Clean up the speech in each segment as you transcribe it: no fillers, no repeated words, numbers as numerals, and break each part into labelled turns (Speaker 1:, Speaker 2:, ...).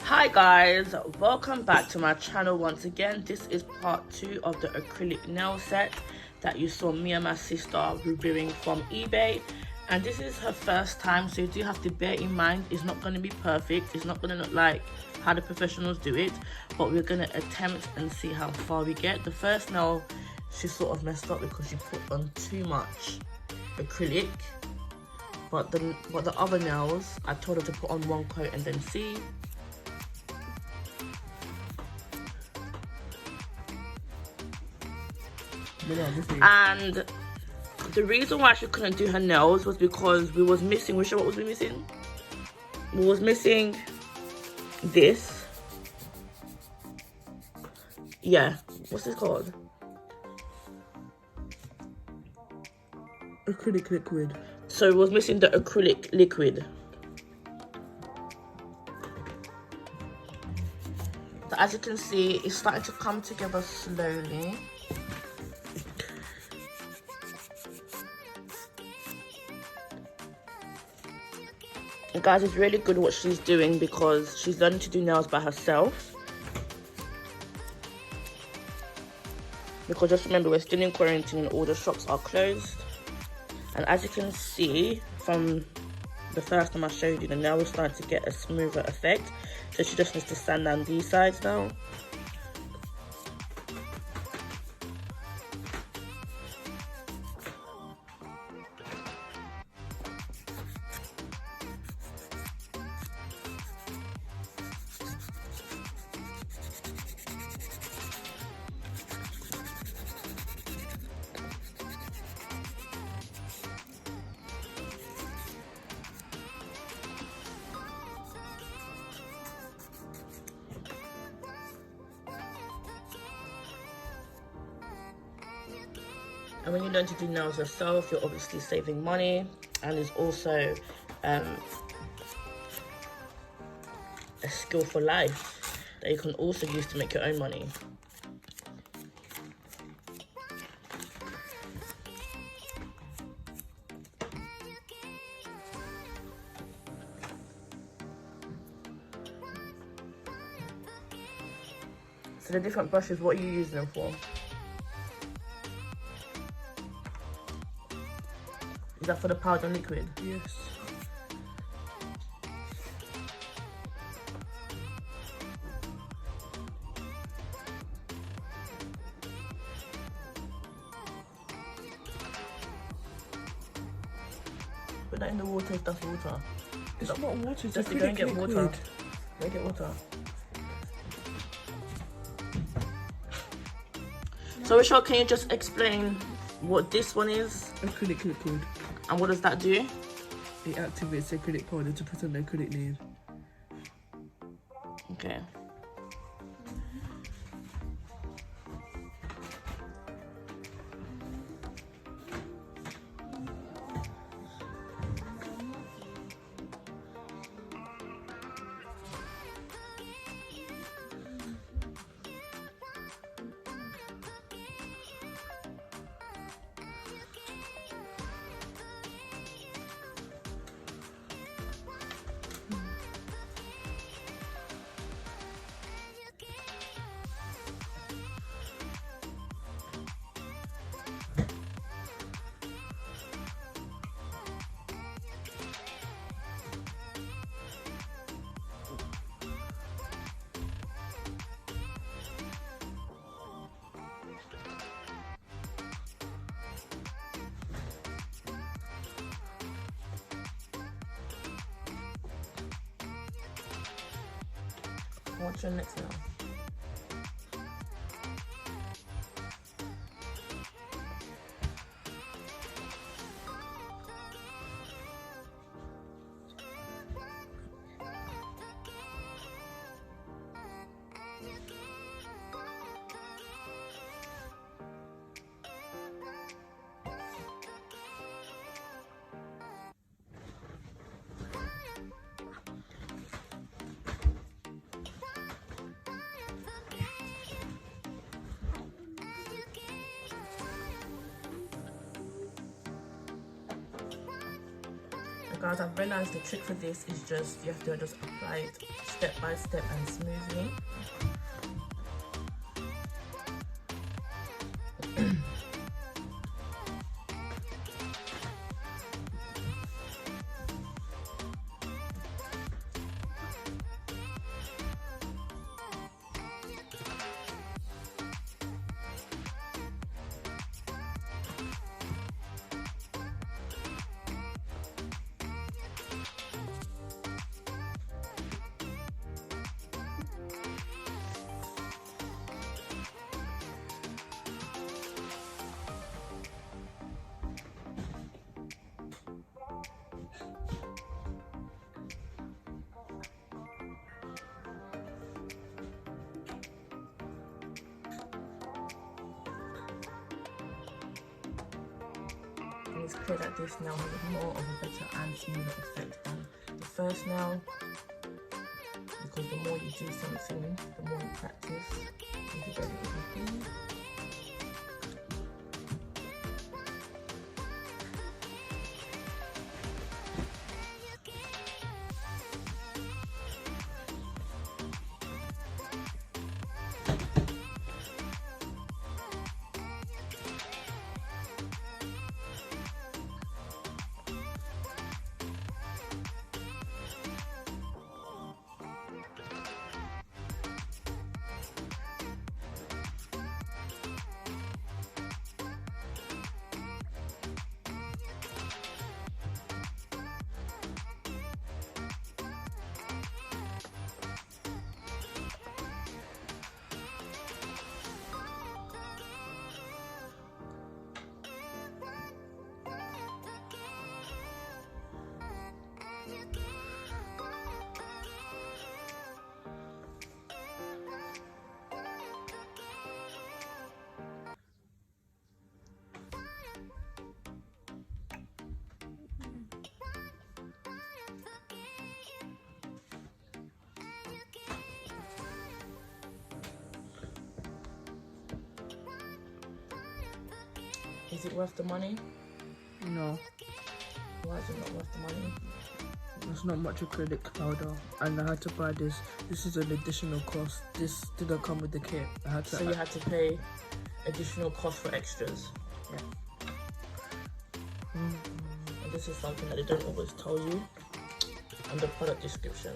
Speaker 1: Hi guys, welcome back to my channel once again. This is part 2 of the acrylic nail set that you saw me and my sister reviewing from eBay, and this is her first time, so you do have to bear in mind it's not going to be perfect. It's not going to look like how the professionals do it, but we're going to attempt and see how far we get. The first nail she sort of messed up because she put on too much acrylic, but the other nails I told her to put on one coat and then see. And the reason why she couldn't do her nails was because we was missing, what was we missing? We was missing this. Yeah, what's this called?
Speaker 2: Acrylic liquid.
Speaker 1: So we was missing the acrylic liquid. So as you can see, it's starting to come together slowly. And guys, it's really good what she's doing because she's learning to do nails by herself. Because just remember, we're still in quarantine and all the shops are closed. And as you can see from the first time I showed you, the nail is starting to get a smoother effect. So she just needs to sand down these sides now. And when you learn to do nails yourself, you're obviously saving money, and it's also a skill for life that you can also use to make your own money. So the different brushes, what are you using them for? Is that for the powder and liquid?
Speaker 2: Yes.
Speaker 1: Put that in the water if that's water.
Speaker 2: It's not water, it's
Speaker 1: just
Speaker 2: acrylic
Speaker 1: don't get
Speaker 2: liquid.
Speaker 1: water. Don't get water. So Rachel, can you just explain what this one is?
Speaker 2: Acrylic liquid.
Speaker 1: And what does that do?
Speaker 2: It activates acrylic powder to put on the acrylic nail.
Speaker 1: Okay. What's your next nail? guys, I've realized the trick for this is just you have to just apply it step by step and smoothly. And it's clear that this nail has more of a better and smoother effect than the first nail, because the more you do something, the more you practice, the better it will be. Is it worth the money?
Speaker 2: No,
Speaker 1: Why is it not worth the money?
Speaker 2: it's not much acrylic powder, and I had to buy this. This is an additional cost. This didn't come with the kit. I had to.
Speaker 1: So you had to pay additional cost for extras.
Speaker 2: Yeah.
Speaker 1: And this is something that they don't always tell you on the product description.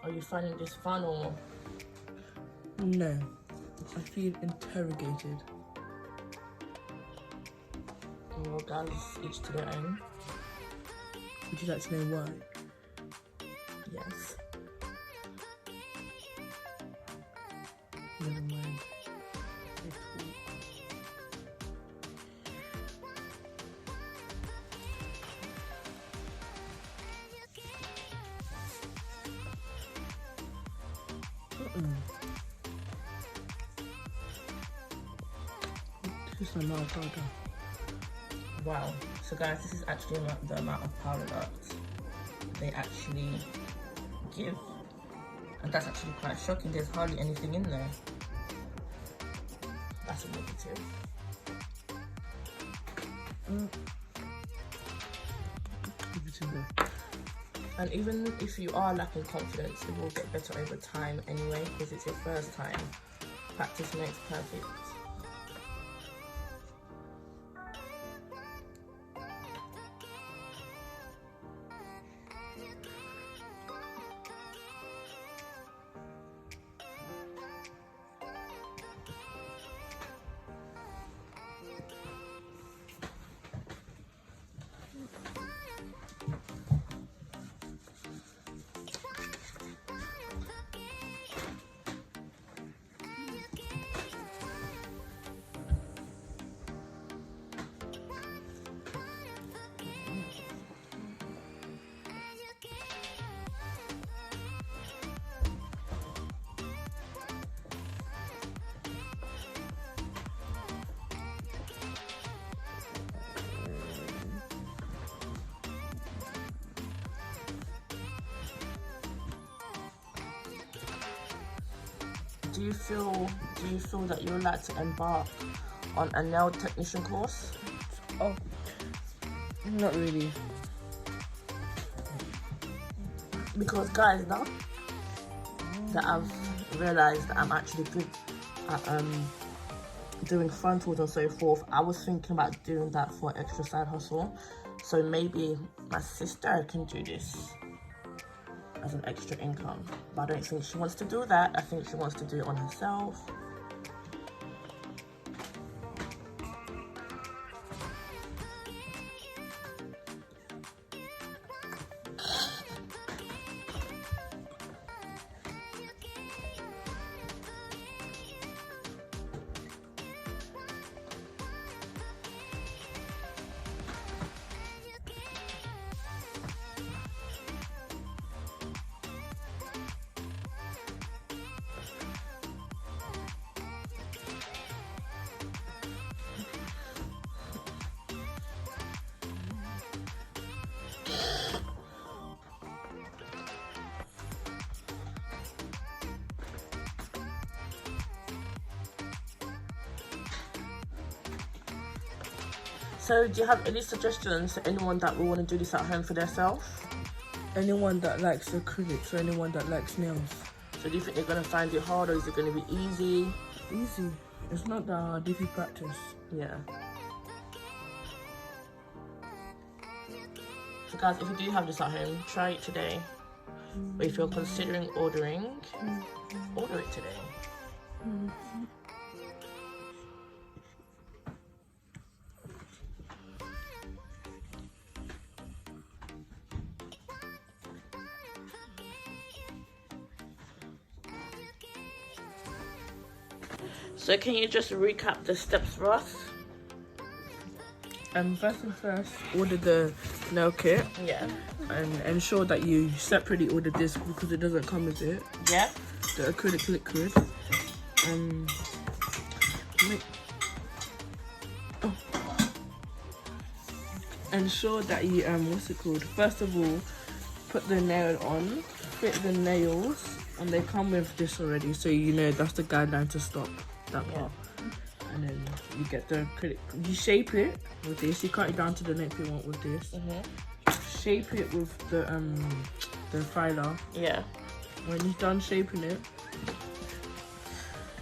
Speaker 1: Are you finding this fun or?
Speaker 2: No, I feel interrogated.
Speaker 1: Well, guys, each to their own.
Speaker 2: Would you like to know why?
Speaker 1: Yes.
Speaker 2: Never mind. This is the amount of powder.
Speaker 1: Wow. So guys, this is actually the amount of powder that they actually give. And that's actually quite shocking. There's hardly anything in there. That's a negative.
Speaker 2: Everything there.
Speaker 1: And even if you are lacking confidence, it will get better over time anyway, because it's your first time. Practice makes perfect. do you feel that you would like to embark on a nail technician course?
Speaker 2: Oh, not really.
Speaker 1: Because guys, now that I've realized that I'm actually good at doing frontals and so forth, I was thinking about doing that for extra side hustle. So maybe my sister can do this as an extra income, but I don't think she wants to do that. I think she wants to do it on herself. So do you have any suggestions to anyone that will want to do this at home for themselves?
Speaker 2: Anyone that likes acrylics or anyone that likes nails.
Speaker 1: So do you think you're going to find it hard, or is it going to be easy?
Speaker 2: Easy. It's not that hard if you practice.
Speaker 1: Yeah. So guys, if you do have this at home, try it today. Or if you're considering ordering, order it today. So can you just recap the steps for us?
Speaker 2: First things first, order the nail kit.
Speaker 1: Yeah.
Speaker 2: And ensure that you separately order this because it doesn't come with it.
Speaker 1: Yeah.
Speaker 2: The acrylic liquid. Ensure that you what's it called? First of all, put the nail on, fit the nails, and they come with this already, so you know that's the guideline to stop that part. And then you get the acrylic. You shape it with this. You cut it down to the length you want with this. Shape it with the filer.
Speaker 1: Yeah.
Speaker 2: When you're done shaping it,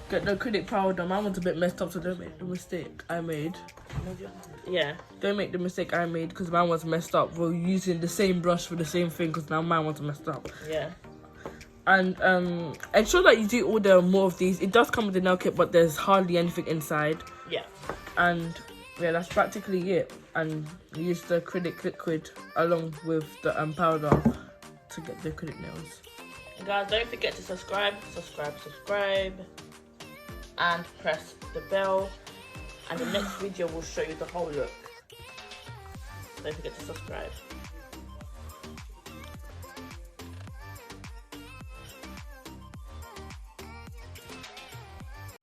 Speaker 2: get the acrylic powder. Mine was a bit messed up, so don't make the mistake I made.
Speaker 1: Yeah.
Speaker 2: Don't make the mistake I made because mine was messed up. We're using the same brush for the same thing because now mine was messed up.
Speaker 1: Yeah.
Speaker 2: And ensure that you do order more of these. It does come with the nail kit, but there's hardly anything inside.
Speaker 1: Yeah.
Speaker 2: And yeah, that's practically it. And use the acrylic liquid along with the powder to get the acrylic nails.
Speaker 1: And guys, don't forget to subscribe, and press the bell. And the next video will show you the whole look. Don't forget to subscribe.